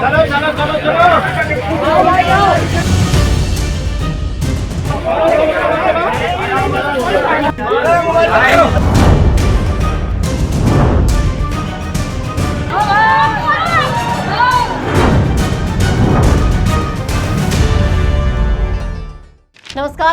नमस्कार,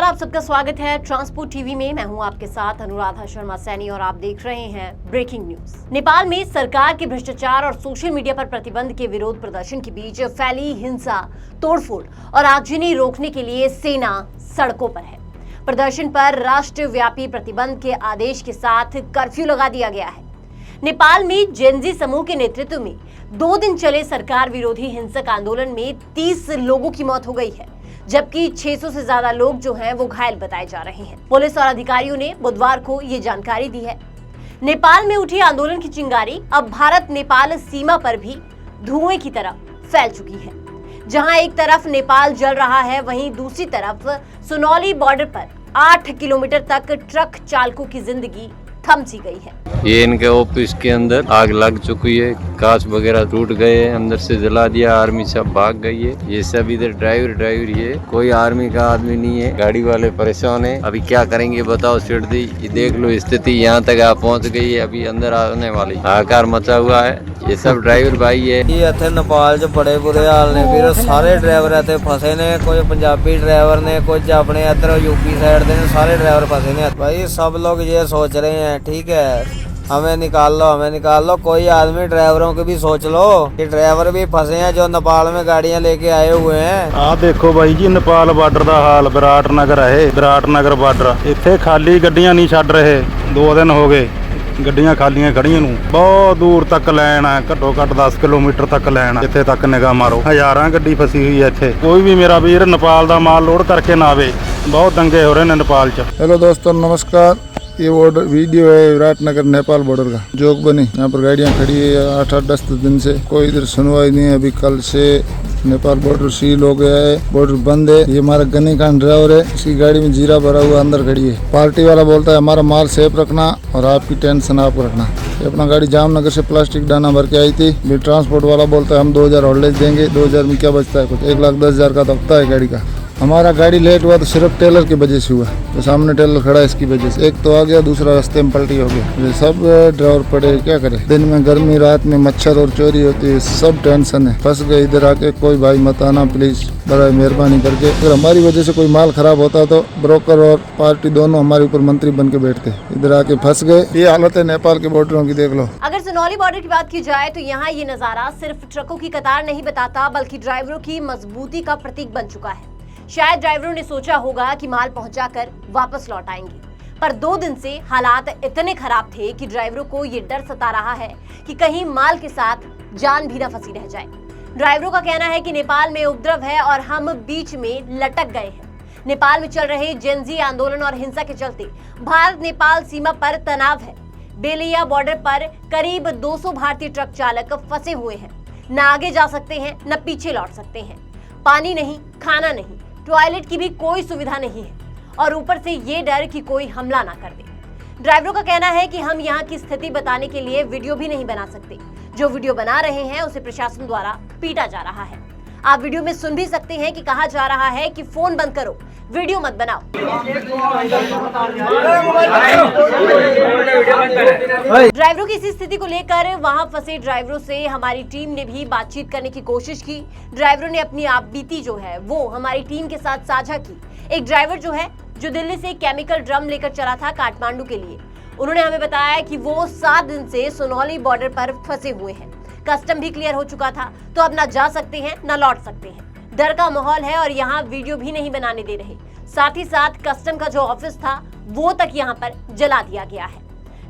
आप सबका स्वागत है ट्रांसपोर्ट टीवी में। मैं हूं आपके साथ अनुराधा शर्मा सैनी और आप देख रहे हैं ब्रेकिंग न्यूज। नेपाल में सरकार के भ्रष्टाचार और सोशल मीडिया पर प्रतिबंध के विरोध प्रदर्शन के बीच फैली हिंसा, तोड़फोड़ और आगजनी रोकने के लिए सेना सड़कों पर है। प्रदर्शन पर राष्ट्रव्यापी प्रतिबंध के आदेश के साथ कर्फ्यू लगा दिया गया है। नेपाल में जेनजी समूह के नेतृत्व में 2 दिन चले सरकार विरोधी हिंसक आंदोलन में 30 लोगों की मौत हो गई है, जबकि 600 से ज्यादा लोग जो हैं वो घायल बताए जा रहे हैं। पुलिस और अधिकारियों ने बुधवार को ये जानकारी दी है। नेपाल में उठी आंदोलन की चिंगारी अब भारत नेपाल सीमा पर भी धुएं की तरह फैल चुकी है। जहां एक तरफ नेपाल जल रहा है, वहीं दूसरी तरफ सुनौली बॉर्डर पर 8 किलोमीटर तक ट्रक चालकों की जिंदगी थम सी गई है। ये इनके ऑफिस के अंदर आग लग चुकी है, कांच वगैरह टूट गए हैं, अंदर से जला दिया, आर्मी सब भाग गई है। ये सब इधर ड्राइवर ही है, कोई आर्मी का आदमी नहीं है। गाड़ी वाले परेशान है, अभी क्या करेंगे बताओ सिद्धि। ये देख लो स्थिति यहाँ तक आप पहुँच गई है, अभी अंदर आने वाली, हाहाकार मचा हुआ है। ये सब ड्राइवर भाई है। ये इतने नेपाल च बड़े बुरे हाल ने, फिर सारे ड्राइवर इतने फसे ने, कोई पंजाबी ड्राइवर ने, कुछ अपने इधर यूपी साइड के, सारे ड्राइवर फसे ने। भाई सब लोग ये सोच रहे हैं ठीक है हमें निकाल लो। कोई आदमी ड्राइवरों की भी सोच लो कि ड्राइवर भी फंसे हैं जो नेपाल में गाड़ियां लेके आए हुए हैं। आ देखो भाई जी, नेपाल बार्डर का हाल विराटनगर है। विराटनगर बार्डर इत्थे खाली गड्डियां नहीं छड़ रहे। 2 दिन हो गए गड्डियां खालियां खड़ियां नूं। बहुत दूर तक लैन है, घट्टो घट्ट 10 किलोमीटर तक लैन। इत्थे तक निगाह मारो, हजारां गड्डी फसी हुई है इत्थे। कोई भी मेरा वीर नेपाल का माल लोड करके ना आवे। बहुत दंगे हो रहे हैं नेपाल च। हेलो दोस्तों, नमस्कार। ये वीडियो है विराटनगर नेपाल बॉर्डर का। जोग बनी यहाँ पर गाड़ियाँ खड़ी है 8-10 दिन से, कोई इधर सुनवाई नहीं है। अभी कल से नेपाल बॉर्डर सील हो गया है, बॉर्डर बंद है। ये हमारा गनी खान ड्राइवर है, इसकी गाड़ी में जीरा भरा हुआ अंदर खड़ी है। पार्टी वाला बोलता है हमारा माल सेफ रखना और आपकी टेंशन आप रखना। ये अपना गाड़ी जामनगर से प्लास्टिक डाना भर के आई थी। भी ट्रांसपोर्ट वाला बोलता है हम 2000 हॉलेज देंगे। 2000 में क्या बचता है, कुछ 1,10,000 का तो हफ्ता है गाड़ी का। हमारा गाड़ी लेट हुआ तो सिर्फ टेलर की वजह से हुआ। तो सामने टेलर खड़ा है, इसकी वजह से। एक तो आ गया, दूसरा रास्ते में पलटी हो गया। ये सब ड्राइवर पड़े, क्या करे। दिन में गर्मी, रात में मच्छर और चोरी होती है, सब टेंशन है। फंस गए इधर आके। कोई भाई मत आना प्लीज, बड़ा मेहरबानी करके। अगर हमारी वजह से कोई माल खराब होता तो ब्रोकर और पार्टी दोनों हमारे ऊपर मंत्री बन के बैठते। इधर आके फंस गए। ये हालत है नेपाल के बॉर्डरों की, देख लो। अगर सुनौली बॉर्डर की बात की जाए तो यहाँ ये नजारा सिर्फ ट्रकों की कतार नहीं बताता, बल्कि ड्राइवरों की मजबूती का प्रतीक बन चुका है। शायद ड्राइवरों ने सोचा होगा कि माल पहुंचाकर वापस लौट आएंगे, पर 2 दिन से हालात इतने खराब थे कि ड्राइवरों को ये डर सता रहा है कि कहीं माल के साथ जान भी न फंसी रह जाए। ड्राइवरों का कहना है कि नेपाल में उपद्रव है और हम बीच में लटक गए हैं। नेपाल में चल रहे जेनजी आंदोलन और हिंसा के चलते भारत नेपाल सीमा पर तनाव है। बेलिया बॉर्डर पर करीब 200 भारतीय ट्रक चालक फंसे हुए हैं। न आगे जा सकते हैं, न पीछे लौट सकते हैं। पानी नहीं, खाना नहीं, टॉयलेट की भी कोई सुविधा नहीं है, और ऊपर से ये डर कि कोई हमला ना कर दे। ड्राइवरों का कहना है कि हम यहाँ की स्थिति बताने के लिए वीडियो भी नहीं बना सकते। जो वीडियो बना रहे हैं उसे प्रशासन द्वारा पीटा जा रहा है। आप वीडियो में सुन भी सकते हैं कि कहा जा रहा है कि फोन बंद करो, वीडियो मत बनाओ। ड्राइवरों की इसी स्थिति को लेकर वहां फंसे ड्राइवरों से हमारी टीम ने भी बातचीत करने की कोशिश की। ड्राइवरों ने अपनी आपबीती जो है वो हमारी टीम के साथ साझा की। एक ड्राइवर जो दिल्ली से केमिकल ड्रम लेकर चला था काठमांडू के लिए, उन्होंने हमें बताया कि वो 7 दिन से सुनौली बॉर्डर पर फंसे हुए हैं। कस्टम भी क्लियर हो चुका था, तो अब ना जा सकते हैं ना लौट सकते हैं। डर का माहौल है और यहाँ वीडियो भी नहीं बनाने दे रहे। साथ ही साथ कस्टम का जो ऑफिस था वो तक यहाँ पर जला दिया गया है।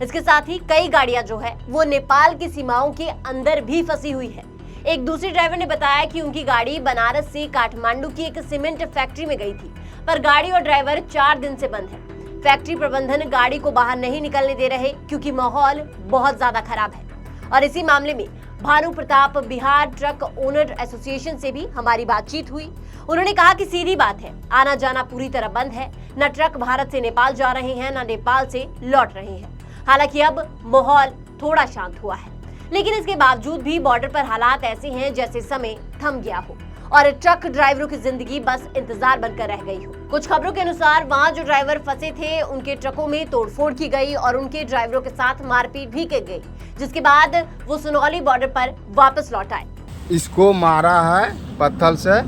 इसके साथ ही कई गाड़ियां जो है वो नेपाल की सीमाओं के अंदर भी फंसी हुई है। एक दूसरे ड्राइवर ने बताया कि उनकी गाड़ी बनारस से काठमांडू की एक सीमेंट फैक्ट्री में गई थी, पर गाड़ी और ड्राइवर 4 दिन से बंद है। फैक्ट्री प्रबंधन गाड़ी को बाहर नहीं निकलने दे रहे क्योंकि माहौल बहुत ज्यादा खराब है। और इसी मामले में Bhanu Pratap Bihar truck owner association से भी हमारी बातचीत हुई। उन्होंने कहा कि सीधी बात है, आना जाना पूरी तरह बंद है। न ट्रक भारत से नेपाल जा रहे हैं, न नेपाल से लौट रहे हैं। हालांकि अब माहौल थोड़ा शांत हुआ है। लेकिन इसके बावजूद भी बॉर्डर पर हालात ऐसे हैं जैसे समय थम गया हो और ट्रक ड्राइवरों की जिंदगी बस इंतजार बनकर रह गई हो। कुछ खबरों के अनुसार वहां जो ड्राइवर फंसे थे उनके ट्रकों में तोड़फोड़ की गई और उनके ड्राइवरों के साथ मारपीट भी की गई, जिसके बाद वो सुनौली बॉर्डर पर वापस लौट आए। इसको मारा है पत्थर से,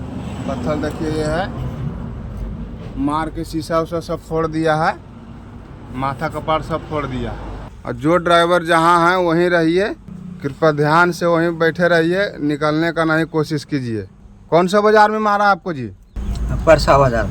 पत्थर देखिए ये है, मार के शीशा उसा सब फोड़ दिया है, माथा कपार सब फोड़ दिया है। और जो ड्राइवर जहाँ है वहीं रहिए, कृपया ध्यान से वहीं बैठे रहिए, निकलने का नहीं कोशिश कीजिए। कौन सा बाजार में मारा आपको जी? परसा बाजार।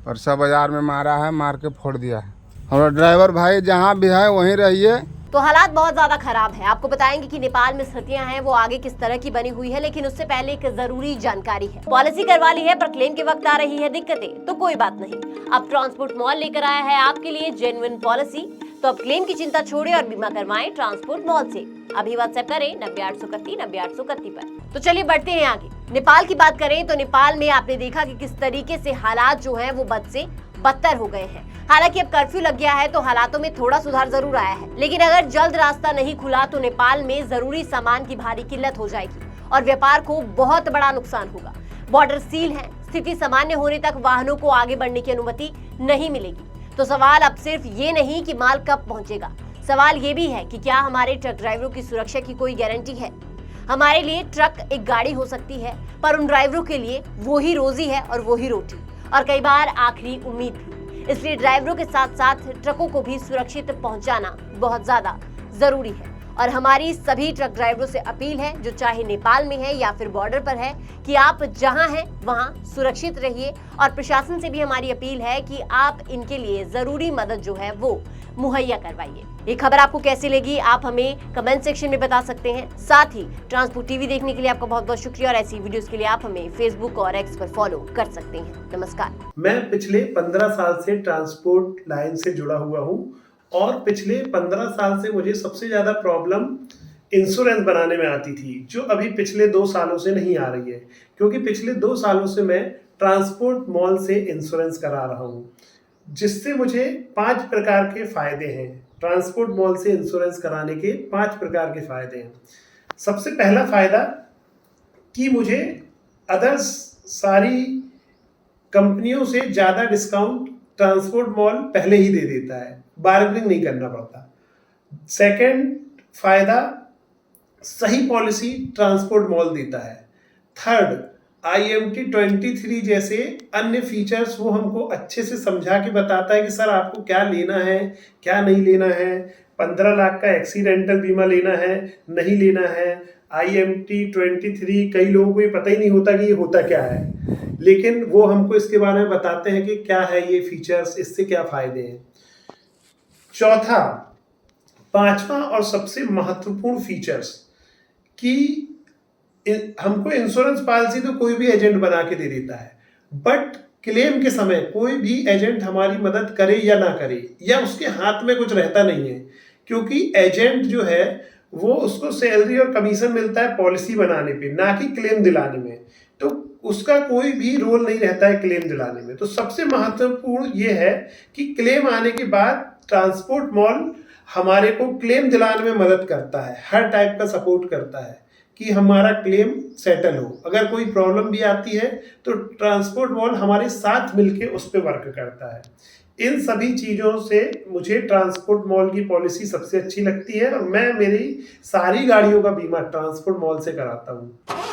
परसा बाजार में मारा है, मार के फोड़ दिया है। हमारा ड्राइवर भाई जहाँ भी है वहीं रहिए। तो हालात बहुत ज्यादा खराब है। आपको बताएंगे कि नेपाल में स्थितियां हैं वो आगे किस तरह की बनी हुई है, लेकिन उससे पहले एक जरूरी जानकारी है। पॉलिसी करवा ली है पर क्लेम के वक्त आ रही है दिक्कतें, तो कोई बात नहीं, अब ट्रांसपोर्ट मॉल लेकर आया है आपके लिए जेन्युइन पॉलिसी। तो अब क्लेम की चिंता छोड़े और बीमा करवाएं ट्रांसपोर्ट मॉल से। अभी व्हाट्सएप करें 9831 पर। तो चलिए बढ़ते हैं आगे। नेपाल की बात करें तो नेपाल में आपने देखा कि किस तरीके से हालात जो है वो बद से बदतर हो गए हैं। हालांकि अब कर्फ्यू लग गया है तो हालातों में थोड़ा सुधार जरूर आया है, लेकिन अगर जल्द रास्ता नहीं खुला तो नेपाल में जरूरी सामान की भारी किल्लत हो जाएगी और व्यापार को बहुत बड़ा नुकसान होगा। बॉर्डर सील है, स्थिति सामान्य होने तक वाहनों को आगे बढ़ने की अनुमति नहीं मिलेगी। तो सवाल अब सिर्फ ये नहीं कि माल कब पहुंचेगा, सवाल ये भी है कि क्या हमारे ट्रक ड्राइवरों की सुरक्षा की कोई गारंटी है। हमारे लिए ट्रक एक गाड़ी हो सकती है, पर उन ड्राइवरों के लिए वो ही रोजी है और वो ही रोटी, और कई बार आखिरी उम्मीद भी। इसलिए ड्राइवरों के साथ साथ ट्रकों को भी सुरक्षित पहुंचाना बहुत ज्यादा जरूरी है। और हमारी सभी ट्रक ड्राइवरों से अपील है, जो चाहे नेपाल में है या फिर बॉर्डर पर है, कि आप जहां हैं वहां सुरक्षित रहिए। और प्रशासन से भी हमारी अपील है कि आप इनके लिए जरूरी मदद जो है वो मुहैया करवाइए। ये खबर आपको कैसी लगी आप हमें कमेंट सेक्शन में बता सकते हैं। साथ ही ट्रांसपोर्ट टीवी देखने के लिए आपका बहुत बहुत शुक्रिया और ऐसी वीडियोस के लिए आप हमें फेसबुक और एक्स पर फॉलो कर सकते हैं। नमस्कार। मैं पिछले 15 साल से ट्रांसपोर्ट लाइन से जुड़ा हुआ हूँ और पिछले 15 साल से मुझे सबसे ज़्यादा प्रॉब्लम इंश्योरेंस बनाने में आती थी, जो अभी पिछले 2 सालों से नहीं आ रही है, क्योंकि पिछले 2 सालों से मैं ट्रांसपोर्ट मॉल से इंश्योरेंस करा रहा हूँ, जिससे मुझे 5 प्रकार के फ़ायदे हैं। ट्रांसपोर्ट मॉल से इंश्योरेंस कराने के 5 प्रकार के फ़ायदे हैं। सबसे पहला फ़ायदा कि मुझे अदर्स सारी कंपनियों से ज़्यादा डिस्काउंट ट्रांसपोर्ट मॉल पहले ही दे देता है, बार्गेनिंग नहीं करना पड़ता। सेकंड फ़ायदा, सही पॉलिसी ट्रांसपोर्ट मॉल देता है। थर्ड, IMT 23 जैसे अन्य फीचर्स वो हमको अच्छे से समझा के बताता है कि सर आपको क्या लेना है, क्या नहीं लेना है। 15 लाख का एक्सीडेंटल बीमा लेना है, नहीं लेना है। IMT 23 कई लोगों को ये पता ही नहीं होता कि ये होता क्या है, लेकिन वो हमको इसके बारे में बताते हैं कि क्या है ये फीचर्स, इससे क्या फ़ायदे हैं। चौथा, 5वां और सबसे महत्वपूर्ण फीचर्स कि हमको इंश्योरेंस पॉलिसी तो कोई भी एजेंट बना के दे देता है, बट क्लेम के समय कोई भी एजेंट हमारी मदद करे या ना करे, या उसके हाथ में कुछ रहता नहीं है, क्योंकि एजेंट जो है वो उसको सैलरी और कमीशन मिलता है पॉलिसी बनाने पे, ना कि क्लेम दिलाने में। तो उसका कोई भी रोल नहीं रहता है क्लेम दिलाने में। तो सबसे महत्वपूर्ण ये है कि क्लेम आने के बाद ट्रांसपोर्ट मॉल हमारे को क्लेम दिलाने में मदद करता है, हर टाइप का सपोर्ट करता है कि हमारा क्लेम सेटल हो। अगर कोई प्रॉब्लम भी आती है तो ट्रांसपोर्ट मॉल हमारे साथ मिलके उस पर वर्क करता है। इन सभी चीज़ों से मुझे ट्रांसपोर्ट मॉल की पॉलिसी सबसे अच्छी लगती है और मैं मेरी सारी गाड़ियों का बीमा ट्रांसपोर्ट मॉल से कराता हूँ।